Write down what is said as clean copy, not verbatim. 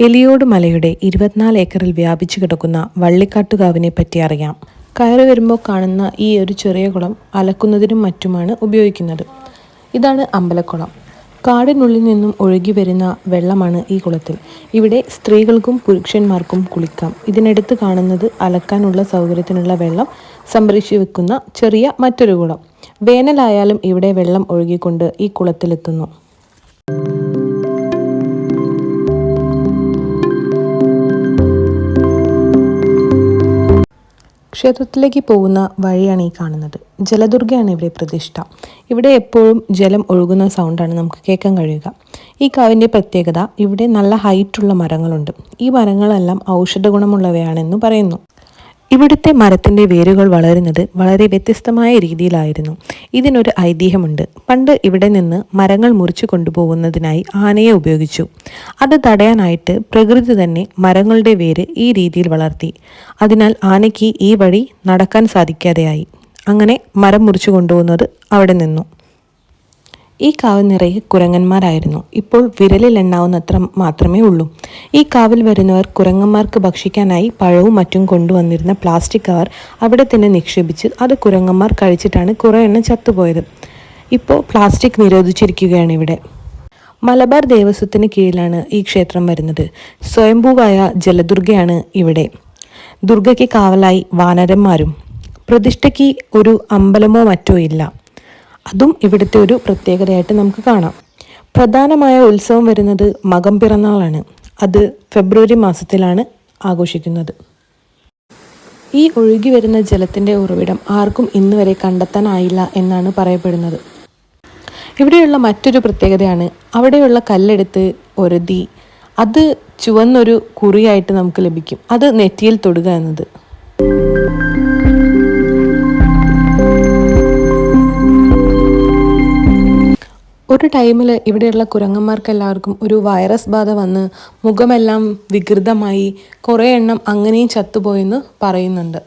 എലിയോട് മലയുടെ 24 ഏക്കറിൽ വ്യാപിച്ചു കിടക്കുന്ന വള്ളിക്കാട്ടുകാവിനെ പറ്റി അറിയാം. കയറി വരുമ്പോൾ കാണുന്ന ഈ ഒരു ചെറിയ കുളം അലക്കുന്നതിനും മറ്റുമാണ് ഉപയോഗിക്കുന്നത്. ഇതാണ് അമ്പലക്കുളം. കാടിനുള്ളിൽ നിന്നും ഒഴുകി വരുന്ന വെള്ളമാണ് ഈ കുളത്തിൽ. ഇവിടെ സ്ത്രീകൾക്കും പുരുഷന്മാർക്കും കുളിക്കാം. ഇതിനടുത്ത് കാണുന്നത് അലക്കാനുള്ള സൗകര്യത്തിനുള്ള വെള്ളം സംഭരിച്ചു വെക്കുന്ന ചെറിയ മറ്റൊരു കുളം. വേനലായാലും ഇവിടെ വെള്ളം ഒഴുകിക്കൊണ്ട് ഈ കുളത്തിലെത്തുന്നു. ക്ഷേത്രത്തിലേക്ക് പോകുന്ന വഴിയാണ് ഈ കാണുന്നത്. ജലദുർഗയാണ് ഇവിടെ പ്രതിഷ്ഠ. ഇവിടെ എപ്പോഴും ജലം ഒഴുകുന്ന സൗണ്ടാണ് നമുക്ക് കേൾക്കാൻ കഴിയുക. ഈ കാവിൻ്റെ പ്രത്യേകത, ഇവിടെ നല്ല ഹൈറ്റുള്ള മരങ്ങളുണ്ട്. ഈ മരങ്ങളെല്ലാം ഔഷധ ഗുണമുള്ളവയാണെന്ന് പറയുന്നു. ഇവിടുത്തെ മരത്തിൻ്റെ വേരുകൾ വളരുന്നത് വളരെ വ്യത്യസ്തമായ രീതിയിലായിരുന്നു. ഇതിനൊരു ഐതിഹ്യമുണ്ട്. പണ്ട് ഇവിടെ നിന്ന് മരങ്ങൾ മുറിച്ചു കൊണ്ടുപോകുന്നതിനായി ആനയെ ഉപയോഗിച്ചു. അത് തടയാനായിട്ട് പ്രകൃതി തന്നെ മരങ്ങളുടെ വേര് ഈ രീതിയിൽ വളർത്തി. അതിനാൽ ആനയ്ക്ക് ഈ വഴി നടക്കാൻ സാധിക്കാതെയായി. അങ്ങനെ മരം മുറിച്ചു കൊണ്ടുപോകുന്നത് അവിടെ നിന്നു. ഈ കാവ് നിറയെ കുരങ്ങന്മാരായിരുന്നു. ഇപ്പോൾ വിരലിൽ എണ്ണാവുന്നത്ര മാത്രമേ ഉള്ളൂ. ഈ കാവിൽ വരുന്നവർ കുരങ്ങന്മാർക്ക് ഭക്ഷിക്കാനായി പഴവും മറ്റും കൊണ്ടുവന്നിരുന്ന പ്ലാസ്റ്റിക് കവർ അവിടെ തന്നെ നിക്ഷേപിച്ച് അത് കുരങ്ങന്മാർ കഴിച്ചിട്ടാണ് കുറേ എണ്ണം ചത്തുപോയത്. ഇപ്പോൾ പ്ലാസ്റ്റിക് നിരോധിച്ചിരിക്കുകയാണ് ഇവിടെ. മലബാർ ദേവസ്വത്തിന് കീഴിലാണ് ഈ ക്ഷേത്രം വരുന്നത്. സ്വയംഭൂവായ ജലദുർഗയാണ് ഇവിടെ. ദുർഗയ്ക്ക് കാവലായി വാനരന്മാരും. പ്രതിഷ്ഠയ്ക്ക് ഒരു അമ്പലമോ മറ്റോ ഇല്ല. അതും ഇവിടുത്തെ ഒരു പ്രത്യേകതയായിട്ട് നമുക്ക് കാണാം. പ്രധാനമായ ഉത്സവം വരുന്നത് മകം പിറന്നാളാണ്. അത് ഫെബ്രുവരി മാസത്തിലാണ് ആഘോഷിക്കുന്നത്. ഈ ഒഴുകി വരുന്ന ജലത്തിൻ്റെ ഉറവിടം ആർക്കും ഇന്ന് വരെ കണ്ടെത്താനായില്ല എന്നാണ് പറയപ്പെടുന്നത്. ഇവിടെയുള്ള മറ്റൊരു പ്രത്യേകതയാണ് അവിടെയുള്ള കല്ലെടുത്ത് ഒരതി അത് ചുവന്നൊരു കുറിയായിട്ട് നമുക്ക് ലഭിക്കും. അത് നെറ്റിയിൽ തൊടുക എന്നത്. ഒരു ടൈമിൽ ഇവിടെയുള്ള കുരങ്ങന്മാർക്ക് എല്ലാവർക്കും ഒരു വൈറസ് ബാധ വന്ന് മുഖമെല്ലാം വികൃതമായി കുറേ എണ്ണം അങ്ങനെയും ചത്തുപോയെന്ന് പറയുന്നുണ്ട്.